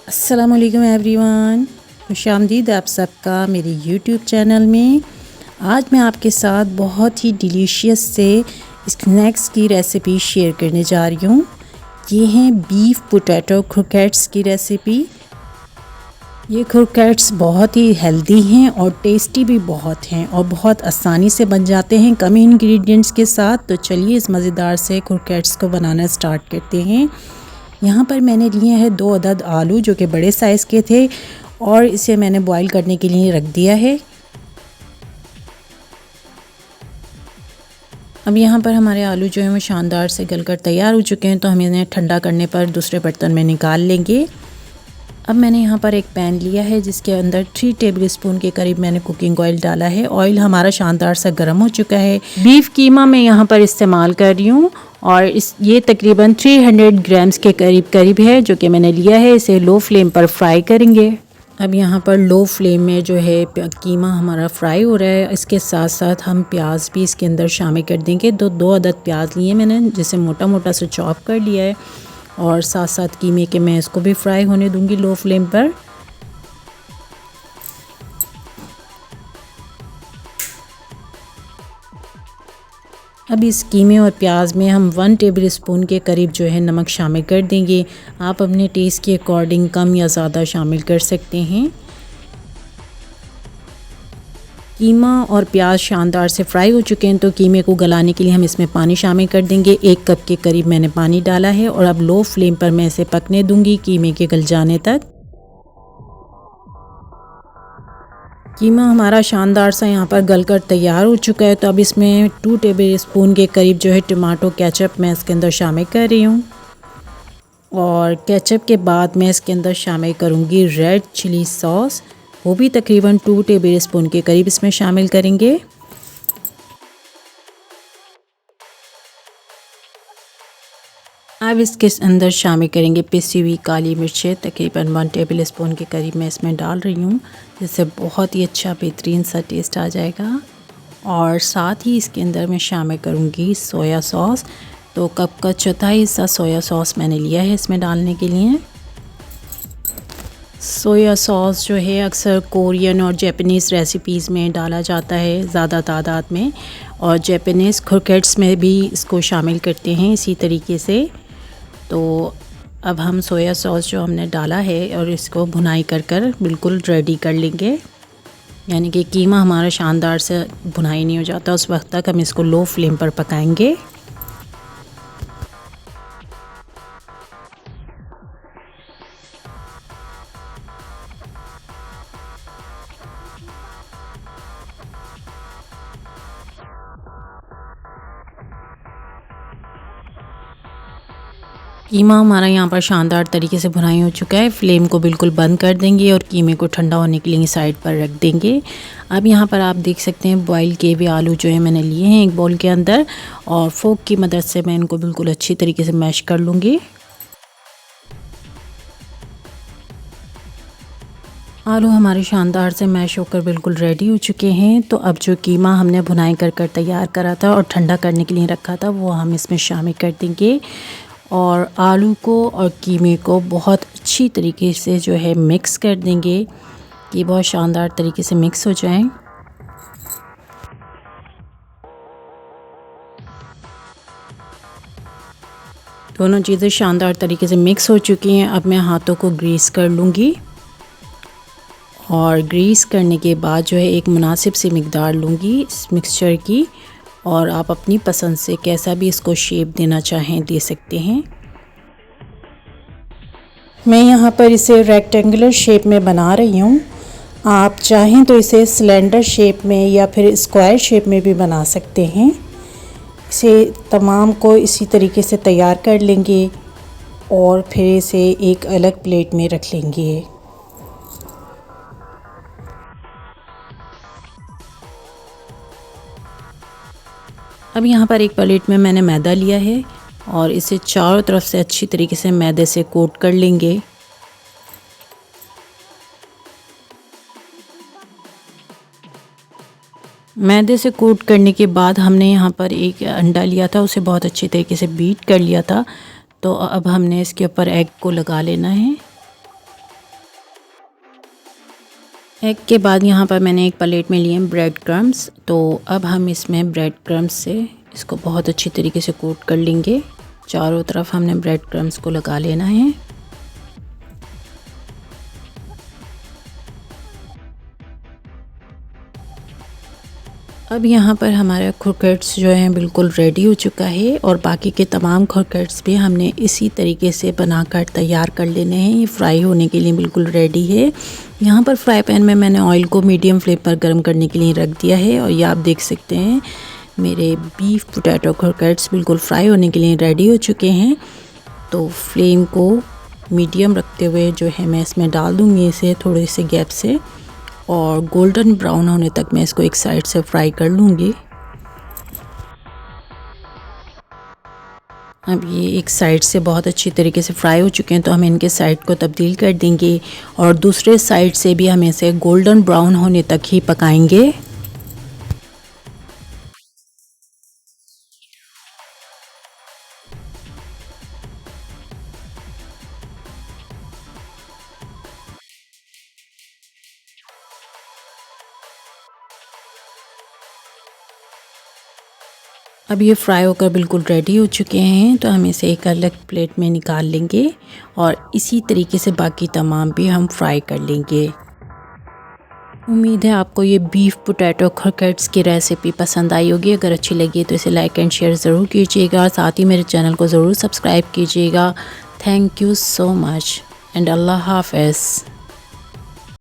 अस्सलामुअलैकुम एवरीवन, खुशामदीद आप सबका मेरे यूट्यूब चैनल में। आज मैं आपके साथ बहुत ही डिलीशियस से स्नैक्स की रेसिपी शेयर करने जा रही हूँ। ये हैं बीफ पोटैटो क्रोकेट्स की रेसिपी। ये क्रोकेट्स बहुत ही हेल्दी हैं और टेस्टी भी बहुत हैं और बहुत आसानी से बन जाते हैं कम इंग्रेडिएंट्स के साथ। तो चलिए इस मज़ेदार से क्रोकेट्स को बनाना स्टार्ट करते हैं। यहाँ पर मैंने लिए हैं 2 अदद आलू जो कि बड़े साइज़ के थे और इसे मैंने बॉईल करने के लिए रख दिया है। अब यहाँ पर हमारे आलू जो हैं वो शानदार से गलकर तैयार हो चुके हैं, तो हम इन्हें ठंडा करने पर दूसरे बर्तन में निकाल लेंगे। अब मैंने यहाँ पर एक पैन लिया है जिसके अंदर 3 टेबलस्पून के करीब मैंने कुकिंग ऑयल डाला है। ऑयल हमारा शानदार सा गर्म हो चुका है। बीफ कीमा मैं यहाँ पर इस्तेमाल कर रही हूँ और ये तकरीबन 300 ग्राम्स के करीब है जो कि मैंने लिया है। इसे लो फ्लेम पर फ्राई करेंगे। अब यहाँ पर लो फ्लेम में जो है कीमा हमारा फ्राई हो रहा है। इसके साथ साथ हम प्याज भी इसके अंदर शामिल कर देंगे। 2 अदद प्याज लिए मैंने, जिसे मोटा मोटा से चॉप कर लिया है और साथ साथ कीमे के मैं इसको भी फ्राई होने दूंगी लो फ्लेम पर। अब इस कीमे और प्याज में हम 1 टेबलस्पून के करीब जो है नमक शामिल कर देंगे। आप अपने टेस्ट के अकॉर्डिंग कम या ज़्यादा शामिल कर सकते हैं। कीमा और प्याज शानदार से फ्राई हो चुके हैं, तो कीमे को गलाने के लिए हम इसमें पानी शामिल कर देंगे। 1 कप के करीब मैंने पानी डाला है और अब लो फ्लेम पर मैं इसे पकने दूंगी कीमे के गल जाने तक। कीमा हमारा शानदार सा यहाँ पर गलकर तैयार हो चुका है, तो अब इसमें 2 टेबलस्पून के करीब जो है टमाटो केचप मैं इसके अंदर शामिल कर रही हूँ और केचप के बाद मैं इसके अंदर शामिल करूँगी रेड चिली सॉस, वो भी तकरीबन 2 टेबलस्पून के करीब इसमें शामिल करेंगे। अब इसके अंदर शामिल करेंगे पिसी हुई काली मिर्चें, तकरीबन 1 टेबलस्पून के करीब मैं इसमें डाल रही हूँ, जिससे बहुत ही अच्छा बेहतरीन सा टेस्ट आ जाएगा। और साथ ही इसके अंदर मैं शामिल करूँगी सोया सॉस। तो कप का चौथाई हिस्सा सोया सॉस मैंने लिया है इसमें डालने के लिए। सोया सॉस जो है अक्सर कोरियन और जापानीज़ रेसिपीज़ में डाला जाता है ज़्यादा तादाद में, और जापानीज़ क्रोकेट्स में भी इसको शामिल करते हैं इसी तरीके से। तो अब हम सोया सॉस जो हमने डाला है और इसको भुनाई कर बिल्कुल रेडी कर लेंगे, यानी कि कीमा हमारा शानदार से भुनाई नहीं हो जाता, उस वक्त तक हम इसको लो फ्लेम पर पकाएंगे। कीमा हमारा यहाँ पर शानदार तरीके से भुनाई हो चुका है। फ्लेम को बिल्कुल बंद कर देंगे और कीमे को ठंडा होने के लिए साइड पर रख देंगे। अब यहाँ पर आप देख सकते हैं बॉईल किए हुए आलू जो है मैंने लिए हैं एक बाउल के अंदर, और फोक की मदद से मैं इनको बिल्कुल अच्छी तरीके से मैश कर लूँगी। आलू हमारे शानदार से मैश होकर बिल्कुल रेडी हो चुके हैं। तो अब जो कीमा हमने भुनाई कर तैयार करा था और ठंडा करने के लिए रखा था, वो हम इसमें शामिल कर देंगे और आलू को और कीमे को बहुत अच्छी तरीके से जो है मिक्स कर देंगे कि बहुत शानदार तरीके से मिक्स हो जाएं। दोनों चीज़ें शानदार तरीके से मिक्स हो चुकी हैं। अब मैं हाथों को ग्रीस कर लूँगी और ग्रीस करने के बाद जो है एक मुनासिब सी मिकदार लूँगी इस मिक्सचर की, और आप अपनी पसंद से कैसा भी इसको शेप देना चाहें दे सकते हैं। मैं यहाँ पर इसे रेक्टेंगुलर शेप में बना रही हूँ। आप चाहें तो इसे सिलेंडर शेप में या फिर स्क्वायर शेप में भी बना सकते हैं। इसे तमाम को इसी तरीके से तैयार कर लेंगे और फिर इसे एक अलग प्लेट में रख लेंगे। अब यहाँ पर एक प्लेट में मैंने मैदा लिया है और इसे चारों तरफ से अच्छी तरीके से मैदे से कोट कर लेंगे। मैदे से कोट करने के बाद हमने यहाँ पर एक अंडा लिया था, उसे बहुत अच्छी तरीके से बीट कर लिया था। तो अब हमने इसके ऊपर एग को लगा लेना है। एग के बाद यहाँ पर मैंने एक प्लेट में लिए ब्रेड क्रम्स। तो अब हम इसमें ब्रेड क्रम्स से इसको बहुत अच्छी तरीके से कोट कर लेंगे। चारों तरफ हमने ब्रेड क्रम्स को लगा लेना है। अब यहाँ पर हमारा क्रोकेट्स जो है बिल्कुल रेडी हो चुका है और बाकी के तमाम क्रोकेट्स भी हमने इसी तरीके से बनाकर तैयार कर लेने हैं। ये फ्राई होने के लिए बिल्कुल रेडी है। यहाँ पर फ्राई पैन में मैंने ऑयल को मीडियम फ्लेम पर गर्म करने के लिए रख दिया है और ये आप देख सकते हैं मेरे बीफ पोटैटो क्रोकेट्स बिल्कुल फ्राई होने के लिए रेडी हो चुके हैं। तो फ्लेम को मीडियम रखते हुए जो है मैं इसमें डाल दूँगी इसे थोड़े से गैप से और गोल्डन ब्राउन होने तक मैं इसको एक साइड से फ्राई कर लूँगी। अब ये एक साइड से बहुत अच्छी तरीके से फ्राई हो चुके हैं तो हम इनके साइड को तब्दील कर देंगे और दूसरे साइड से भी हम इसे गोल्डन ब्राउन होने तक ही पकाएंगे। अब ये फ्राई होकर बिल्कुल रेडी हो चुके हैं तो हम इसे एक अलग प्लेट में निकाल लेंगे और इसी तरीके से बाकी तमाम भी हम फ्राई कर लेंगे। उम्मीद है आपको ये बीफ पोटैटो क्रोकेट्स की रेसिपी पसंद आई होगी। अगर अच्छी लगी तो इसे लाइक एंड शेयर ज़रूर कीजिएगा और साथ ही मेरे चैनल को ज़रूर सब्सक्राइब कीजिएगा। Thank you so much and अल्लाह हाफ़िज़।